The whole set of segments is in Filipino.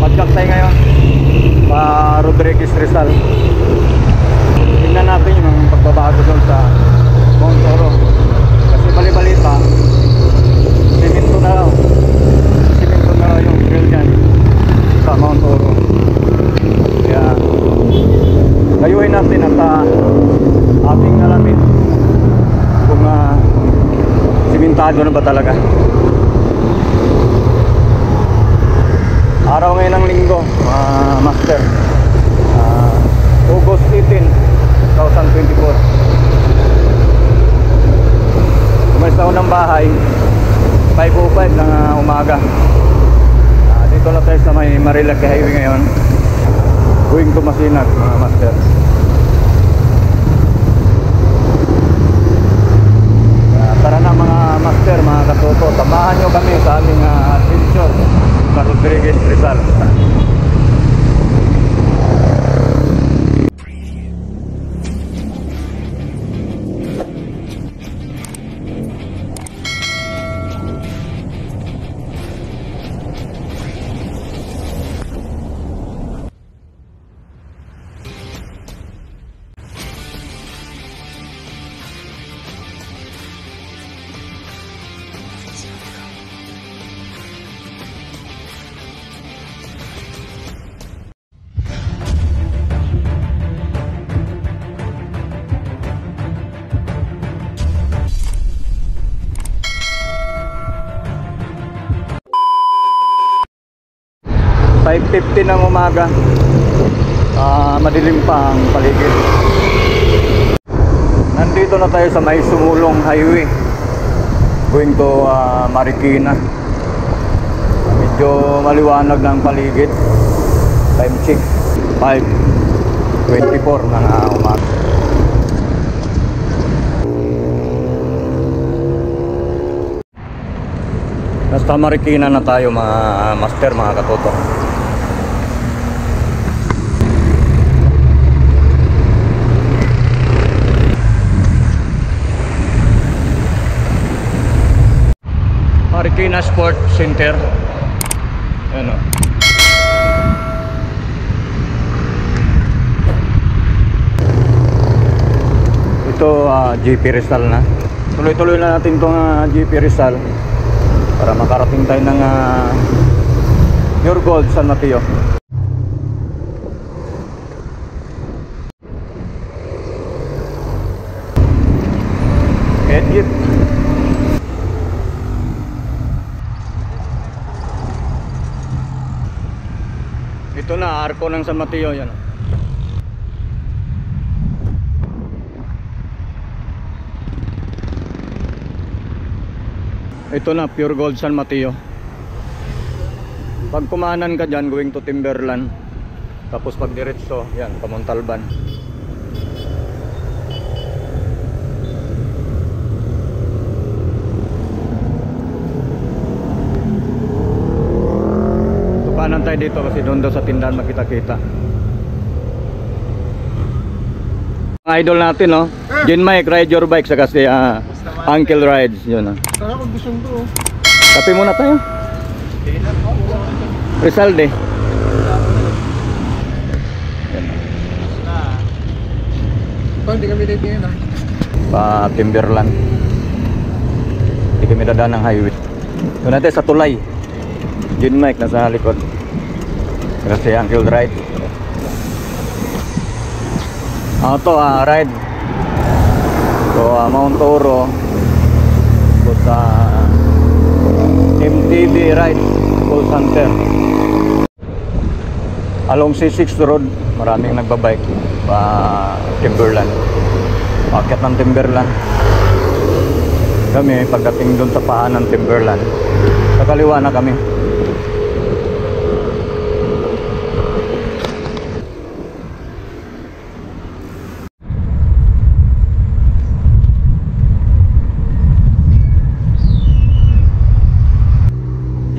Madyak tayo ngayon pa Rodriguez Rizal. Tingnan natin yung pagbabago doon sa Mount Oro. Kasi bali-balita, simento na raw yung trail dyan sa Mount Oro. Kaya layuin natin at ating alamin kung simentado na ba talaga. Araw ngayon ng linggo, master, August 18, 2024. Umalis ako ng bahay 5:05 ng umaga. Dito na tayo sa may Marilaki Highway ngayon, going to Masinag, mga master. Tara na mga master, mga katuto, samahan nyo kami sa aming adventure sa Rodriguez Rizal. .50 ng umaga, madilim pa ang paligid. Nandito na tayo sa may Sumulong Highway, going to Marikina. Medyo maliwanag ng paligid. Time check 5:24 ng umaga. Nasa Marikina na tayo mga master, mga katoto. Marikina Sport Center. Ano? Ito GP Rizal na. Tuloy-tuloy na natin itong GP Rizal para makarating tayo ng Pure Gold San Mateo. Edit. Ito na, arko ng San Mateo, yan. Ito na, Pure Gold San Mateo. Pag kumanan ka dyan, going to Timberland. Tapos pag diretso, yan, Pamontalban. Tukanan tayo dito kasi doon daw sa tindahan makita-kita. Idol natin, no? Gin Mike, ride your bike. Saka si Uncle Rides, yun. Sana kung gusto mo. Kape muna tayo. Rizalde. Hindi kami dito ngayon, ha? Pa Timberland. Hindi kami dadaan ng highway. Doon natin sa tulay. Gin Mike nasa likod. Kasi Uncle Ride. Ito ride. So Mount Oro. So sa MTB Ride Call Center. Along C6 Road, maraming nagbabike pa Timberland. Paket ng Timberland. Kami pagdating doon sa paan ng Timberland, sa kaliwa na kami.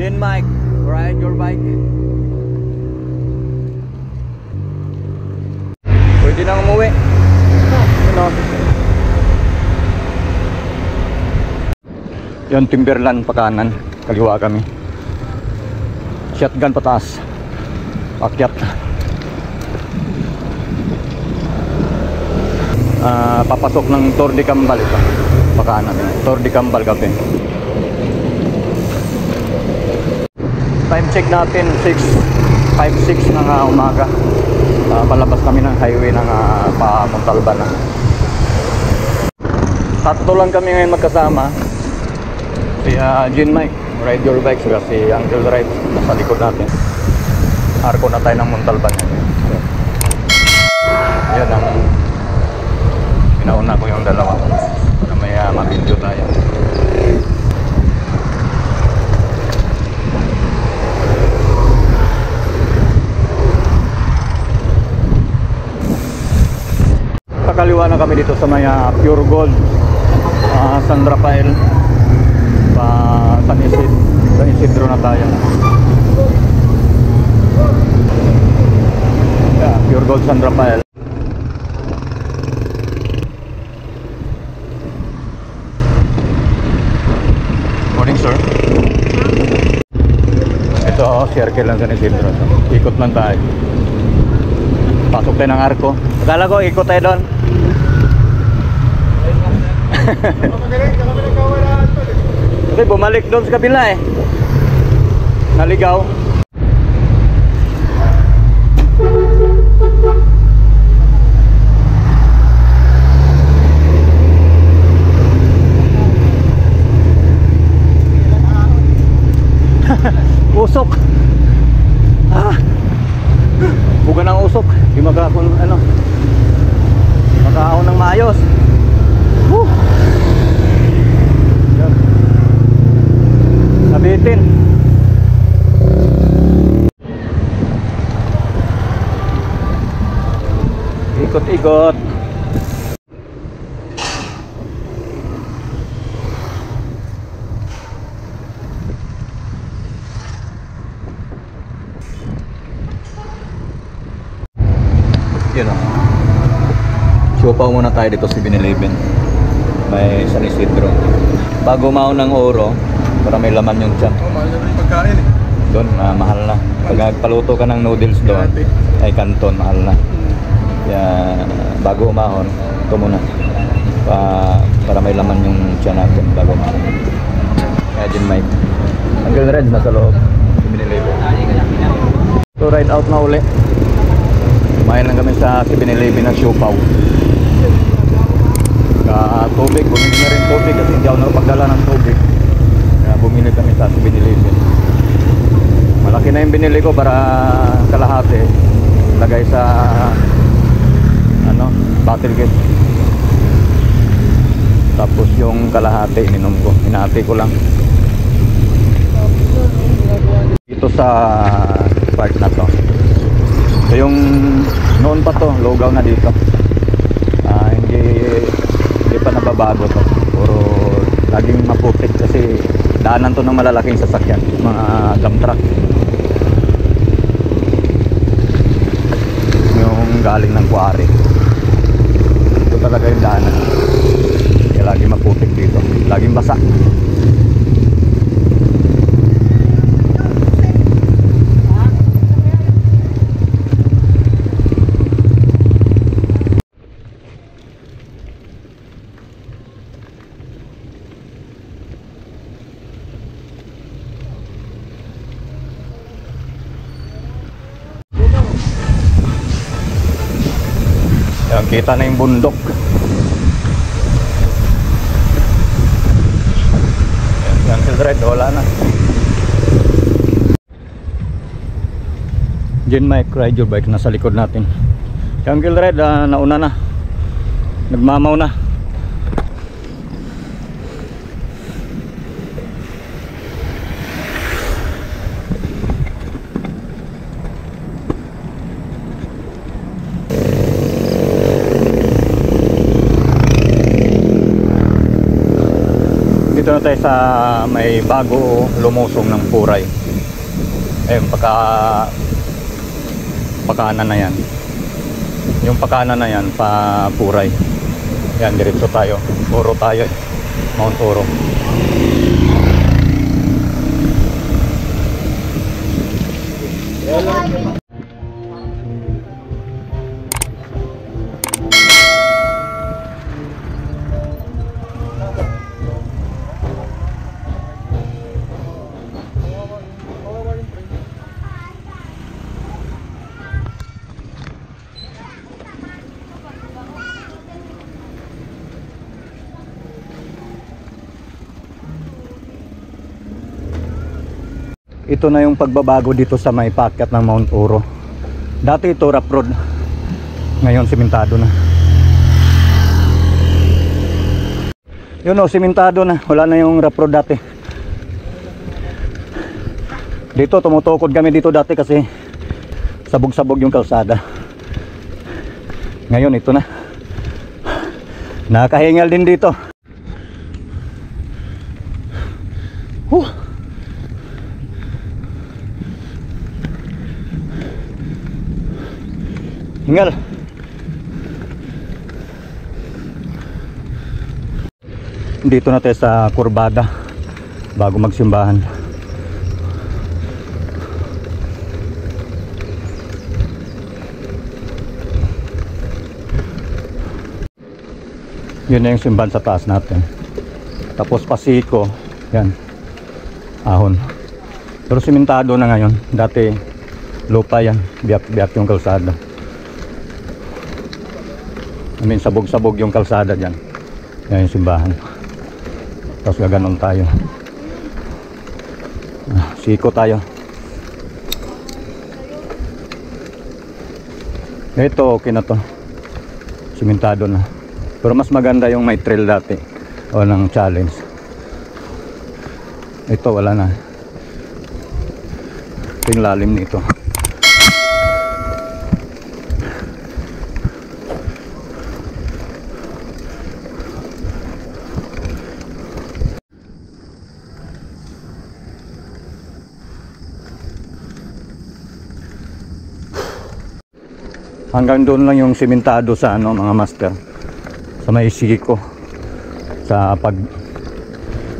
Gin Mike, ride your bike. Pwede nang umuwi. Ano? Yan Timberland pa kanan, kaliwa kami. Shotgun pataas. akyat. Papasok ng Tour de Cambal ito. Pakanan Tour de Cambal Cafe. Time check natin 6:56 ng umaga. Palabas kami ng highway ng pa Montalban na. Tatlo lang kami ngayon magkasama. Si Gin Mike, Ride Your Bike, saka si Uncle Ride nasa likod natin. Arko na tayo ng Montalban. Yan ang pinauna ko yung dalawa para may mabidyo tayo. Kakaliwa na kami dito sa may Pure Gold, San Rafael, San Isidro na tayo. Yeah, Pure Gold San Rafael. Morning, sir. Ito, circle lang San Isidro. Ikot lang tayo. Pasok tayo ng Arco. Akala ko ikot tayo doon. Kasi bumalik doon sa kabila eh. Naligaw. Usok. Bukan ng usok. Di magkakon ano. Makaon ng maayos. Yan. Nabitin. Ikot-ikot. Yun o. Siopaw muna tayo dito sa 7-Eleven. May San Isidro. Bago maon ng oro, para may laman yung tiyan. Mahal na rin pagkain eh. Doon, mahal na. Pag nagpaluto ka ng noodles doon, ay kanton, mahal na. Kaya bago umahon, ito muna. Para may laman yung tiyan natin bago umahon. Kaya dyan may Uncle Red nasa loob. 7-Eleven. So ride out na uli. Kumain lang kami sa 7-Eleven na siopaw. Tubig, bumili na rin tubig kasi hindi ako nakapagdala ng tubig. Kaya bumili kami sa 7-Eleven. Malaki na yung binili ko para kalahati lagay sa bottle gate. Tapos yung kalahati ininom ko, hinati ko lang. Dito sa park na to. So yung noon pa to, lugaw na dito. Hindi pa nababago to. Puro laging maputik kasi daanan to ng malalaking sasakyan, mga dump truck. Yung galing ng quarry. Ito talaga yung daanan. Kaya laging maputik dito. Laging basa. Yan, kita na yung bundok. Yan, Uncle Red, wala na. Gin Mike, Ride Your Bike, nasa likod natin. Yan, Uncle Red, nauna na. Nagmamaw na. Dito na tayo sa may bago lumusong ng Puray. Ayun, pakanan na yan. Yung pakanan na yan, pa Puray. Yan, diretso tayo. Oro tayo. Mount Oro. Ito na yung pagbabago dito sa may paakyat ng Mount Oro. Dati ito rough road, ngayon simentado na. Yun o, simentado na, wala na yung rough road dati. Dito tumutukod kami dito dati kasi sabog-sabog yung kalsada. Ngayon ito na, nakakahingal din dito. Hingal. Dito na tayo sa kurbada bago magsimbahan. Yun na yung simbahan sa taas natin. Tapos pasiko, yan, ahon. Pero simentado na ngayon. Dati lupa yan, biyak-biyak yung kalsada. I mean, sabog-sabog yung kalsada dyan. Yan yung simbahan. Tapos gaganon tayo. Siko tayo. Ito okay na to, simentado na. Pero mas maganda yung may trail dati o ng challenge. Ito wala na. Ito yung lalim nito. Hanggang doon lang yung simentado sa ano mga master, sa may siko, sa pag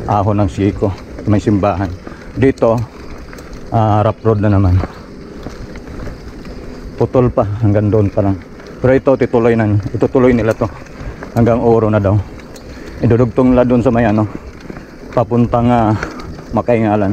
ahon ng siko, may simbahan. Dito rough road na naman, putol pa, hanggang doon pa lang. Pero ito itutuloy nila to hanggang Oro na daw. Idudugtong nila doon sa may ano, papuntang Makaingalan.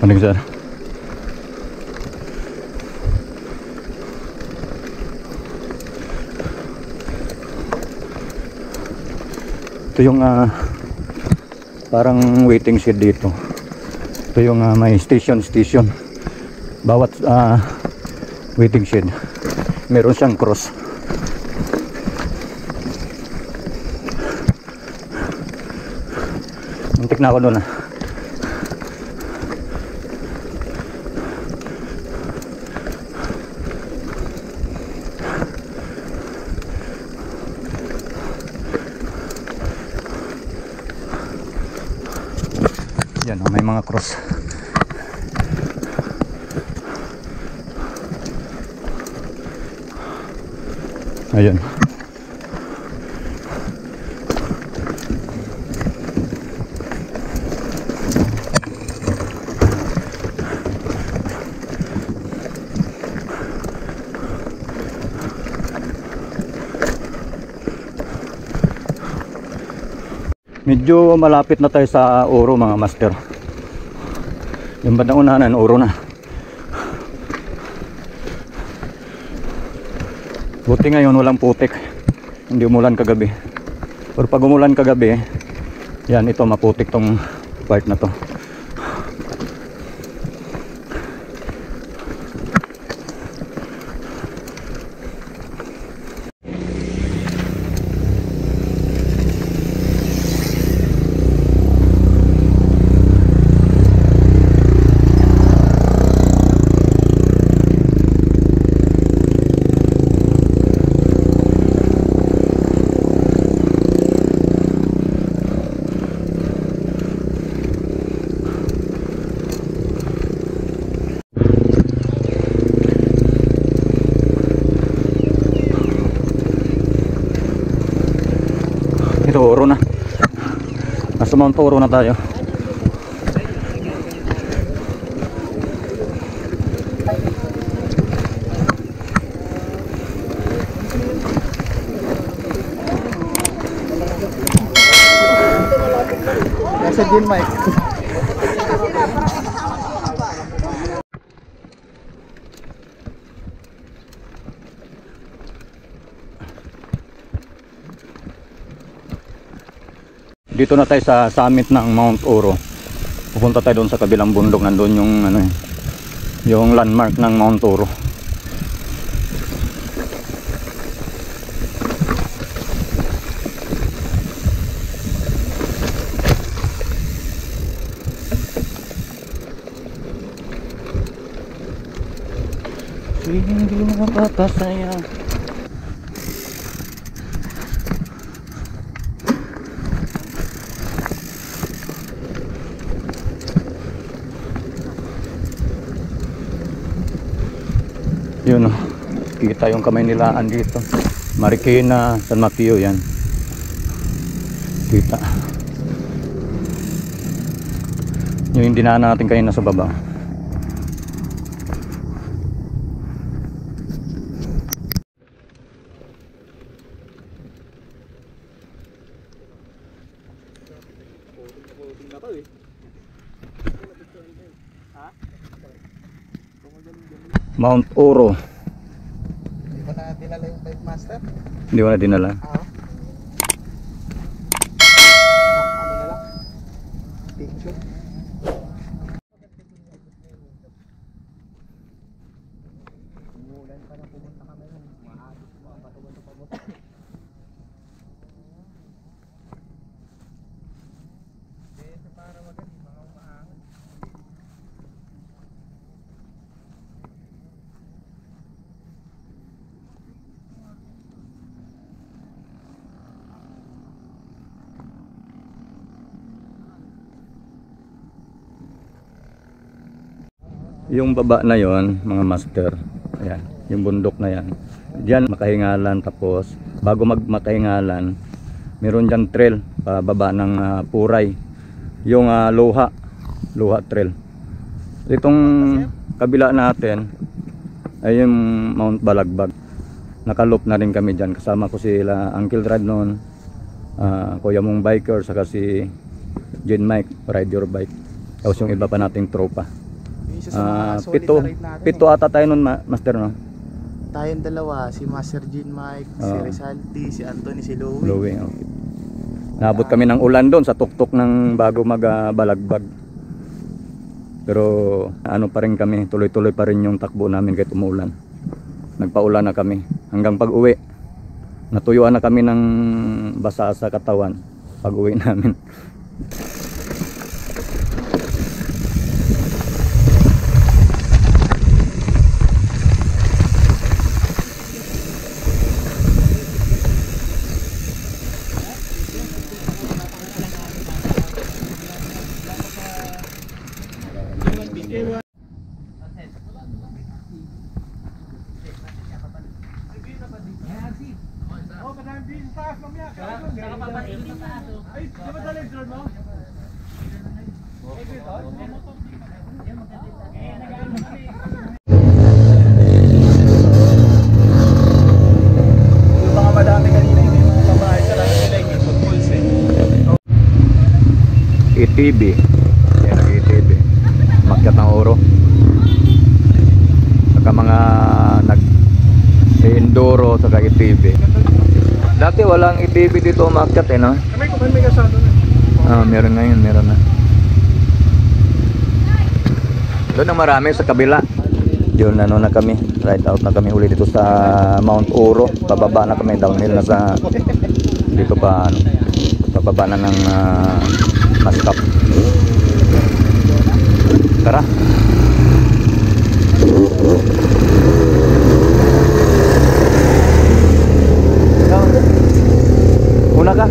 Ano sir? Ito yung parang waiting shed dito. Ito yung may station. Bawat waiting shed meron siyang cross. Muntik na ako doon Yan, may mga cross. Ayun. Medyo malapit na tayo sa Oro mga master. Yung bandang unahan, Oro na. Buti ngayon walang putik. Hindi umulan kagabi. Pero pag umulan kagabi, yan, ito maputik tong part na to. Ito, Oro na. Nasa Mount Oro na tayo. Nasa Gin Mike. Dito na tayo sa summit ng Mount Oro. Pupunta tayo doon sa kabilang bundok, nandoon yung ano eh, yung landmark ng Mount Oro. Hindi makapapasaya. Yun oh, kita yung kamay nilaan dito. Marikina, San Mateo yan. Kita. Yung dinaanan natin kanina sa baba. Mount Oro. Hindi ba na dinala yung bike master? Hindi ko na dinala. Ano na lang? Picture. Umulan pa na pumunta kami ng maagos mo ang patuwan na pamunta. Ito para maganda mga umaangat. Yung baba na yon mga master, ayan, yung bundok na yan, diyan makahingalan. Tapos bago makahingalan, meron dyan trail pababa ng Puray, yung Luha trail. Itong kabila natin ay yung Mount Balagbag. Nakaloop na rin kami dyan, kasama ko sila Uncle Rad noon, Kuya mong biker, saka si Gin Mike, ride your bike. Tapos yung iba pa nating tropa. Pito ata tayo nun, master, no? Tayong dalawa, si Master Gin Mike, si Rizaldi, si Anthony, si Louie. Okay. Naabot kami ng ulan doon sa tuktok ng bago Balagbag. Pero ano pa rin kami, tuloy-tuloy pa rin yung takbo namin kahit umulan. Nagpaulan na kami hanggang pag-uwi. Natuyuan na kami ng basa sa katawan pag-uwi namin. ETB, yan ang ETB, makyat ng Oro. Saka mga nag-enduro saka ETB. Dati walang ETB dito makyat eh, no? May kasama na. Meron ngayon, meron na. Doon ang marami sa kabila. Yun, ano na kami, ride out na kami uli dito sa Mount Oro. Pababa na kami, downhill na sa dito pa, ano, pababa na ng Mascap. Tara. Una ka?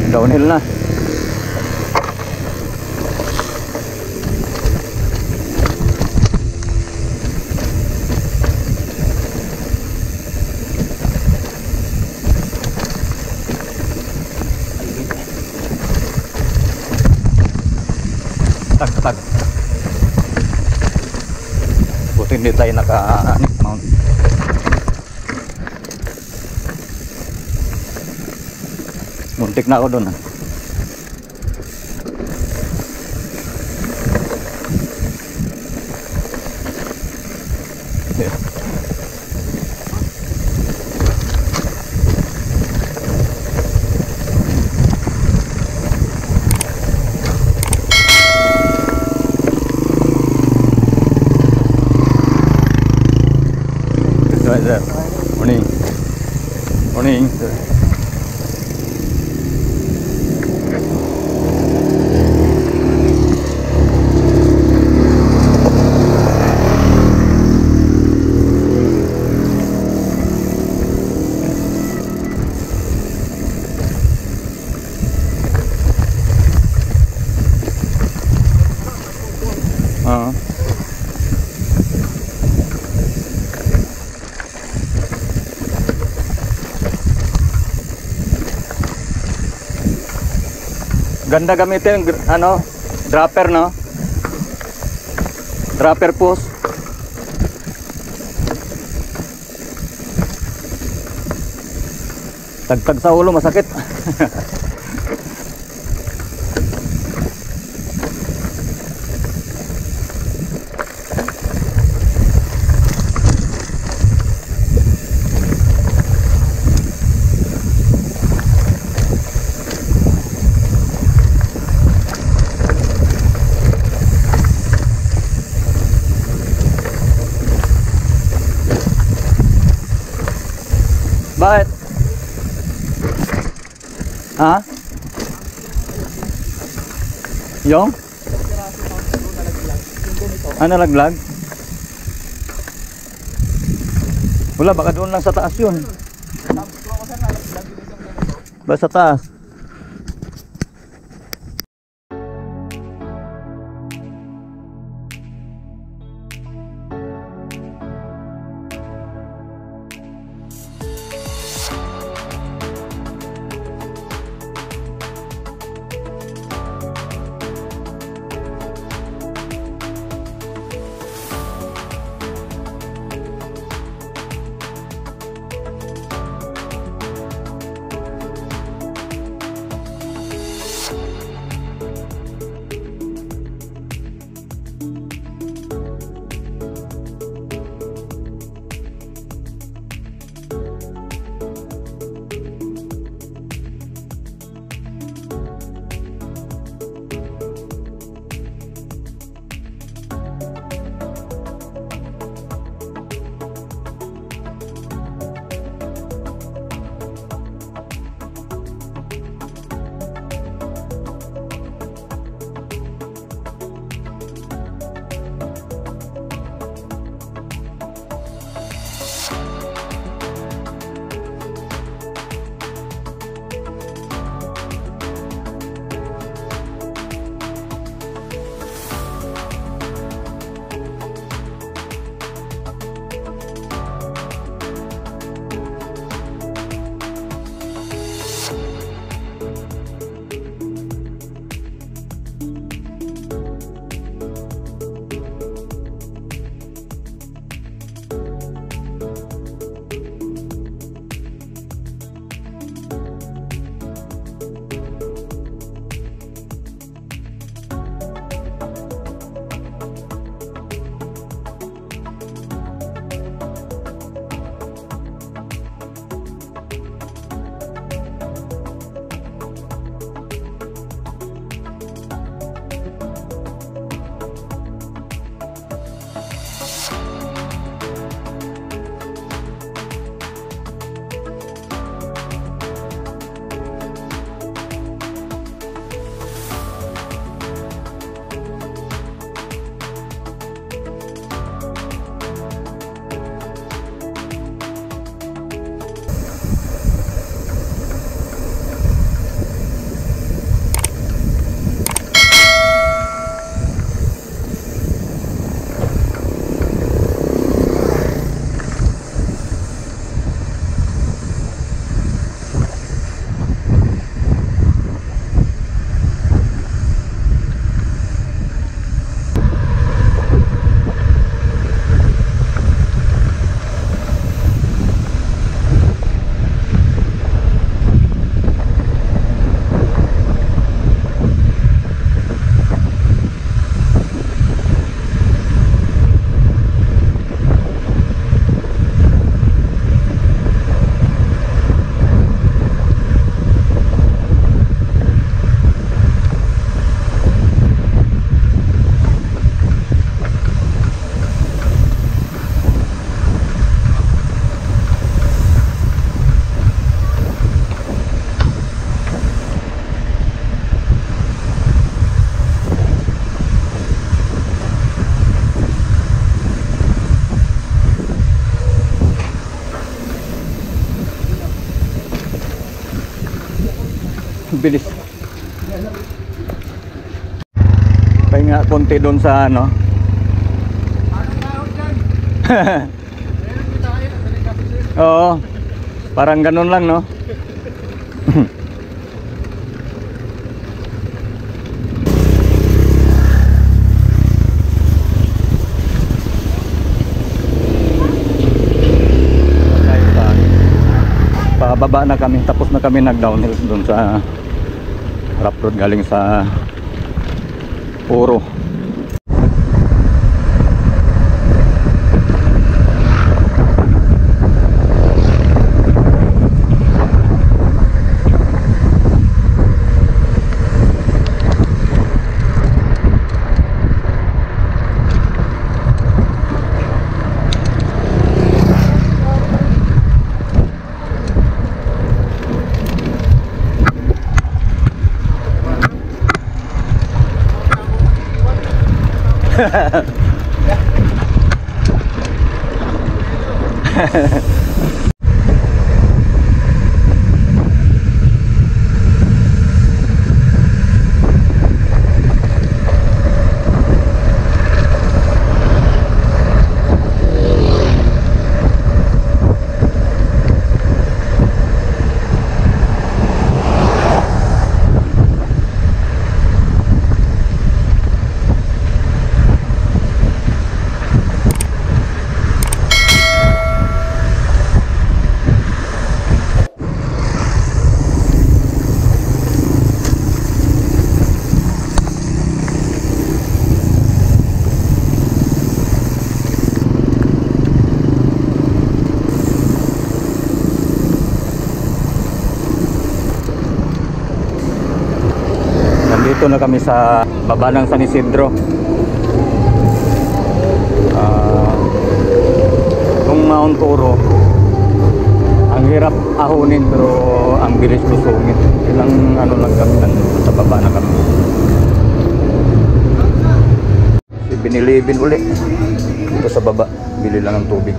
Downhill na. matatag. Buti hindi tayo naka-mount. Muntik na ako doon ah. Yeah. Right there. Morning. Morning. Ganda gamitin ano, dropper no? Dropper post. Tagtag sa ulo masakit. Bakit? Ha? Yung? Nalaglag? Wala, baka doon lang sa taas yun. Ba sa taas? Bilis. Pahinga konti doon sa ano. Oo. Parang ganun lang, no? Pababa na kami, tapos na kami nag-downhill doon sa rough road galing sa Puro. Dito na kami sa baba ng San Isidro. Yung Mount Oro, ang hirap ahunin pero ang bilis lusungin. Ilang ano lang kami, sa baba na kami. Si binilibin uli dito sa baba, bili lang ng tubig.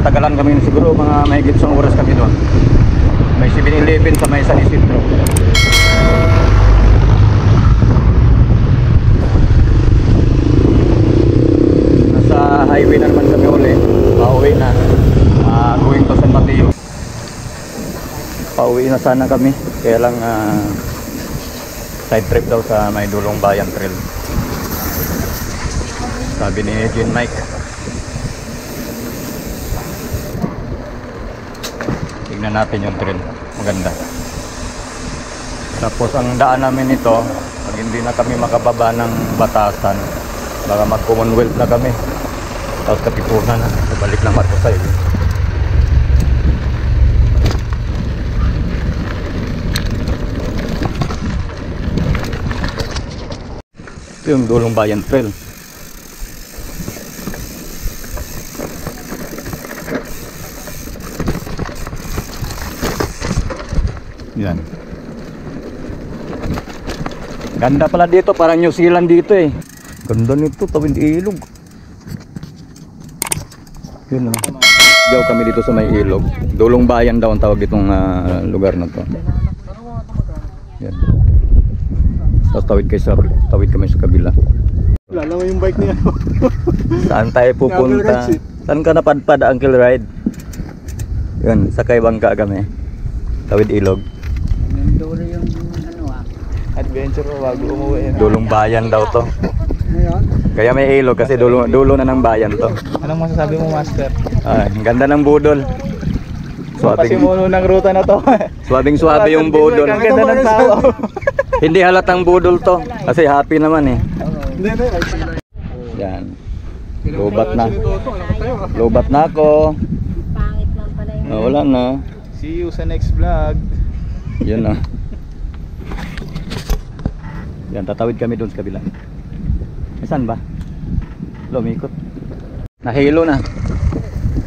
Tagalan kami siguro mga mahigit isang oras kami doon. May 7-Eleven sa may San Isidro. Nasa highway na naman kami uli. Pauwi na. Going to San Mateo. Pauwi na sana kami. Kaya lang side trip daw sa may Dulong Bayan Trail. Sabi ni Jean Mike. Tingnan natin yung trail, maganda. Tapos ang daan namin ito, pag hindi na kami makababa ng Batasan, baka mag-Commonwealth na kami. Tapos Katipunan na, balik lang Marcosay. Ito yung Dulong Bayan Trail. Yan. Ganda pala dito, parang New Zealand dito eh. Ganda nito, tawid ilog. Yun lang. Gaw kami dito sa may ilog. Dulong Bayan daw ang tawag itong lugar na to. Yan. Tapos tawid kami sa kabila. Wala naman yung bike niya. Saan tayo pupunta? Saan ka napadpad, Uncle Ride? Yun, sakay bangka kami. Tawid ilog. Nanduro yung Adventure ko bago umuwi. Dulong Bayan daw to. Ngayon? Kaya may ilog kasi dulo na ng bayan to. Anong masasabi mo, Master? Ang ganda ng budol. Pasimuno ng ruta na to. Swabing-swabe yung budol. Ang ganda ng tao. Hindi halatang budol to kasi happy naman eh. Hindi. Yan. Lobat na. Lobat na ako. pangit lang pala yung Wala na. See you sa next vlog. Yan na. Yan, tatawid kami doon sa kabila. Saan ba? Lumikot. Nahilo na.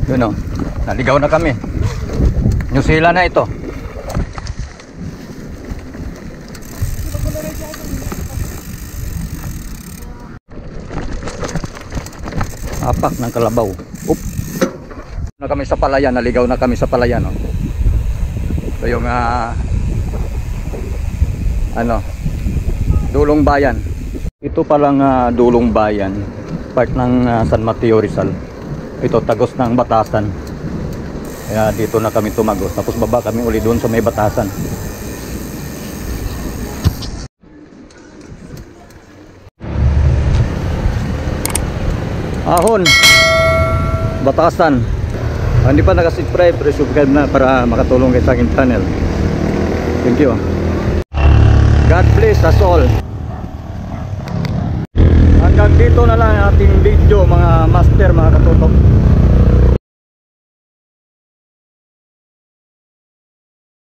Yun o. Naligaw na kami. New Zealand na ito. Apak ng kalabaw. Oop. Na kami sa palayan, naligaw na kami sa palayan, oh. Ito yung Dulong Bayan. Ito palang Dulong Bayan, part ng San Mateo Rizal. Ito tagos ng Batasan. Kaya dito na kami tumagos. Tapos baba kami uli doon sa may Batasan. Ahon, Batasan. Hindi pa nakasubscribe, pero subscribe na para makatulong kayo sa aking channel. Thank you. God bless us all. Hanggang dito na lang ating video, mga master, mga katutok.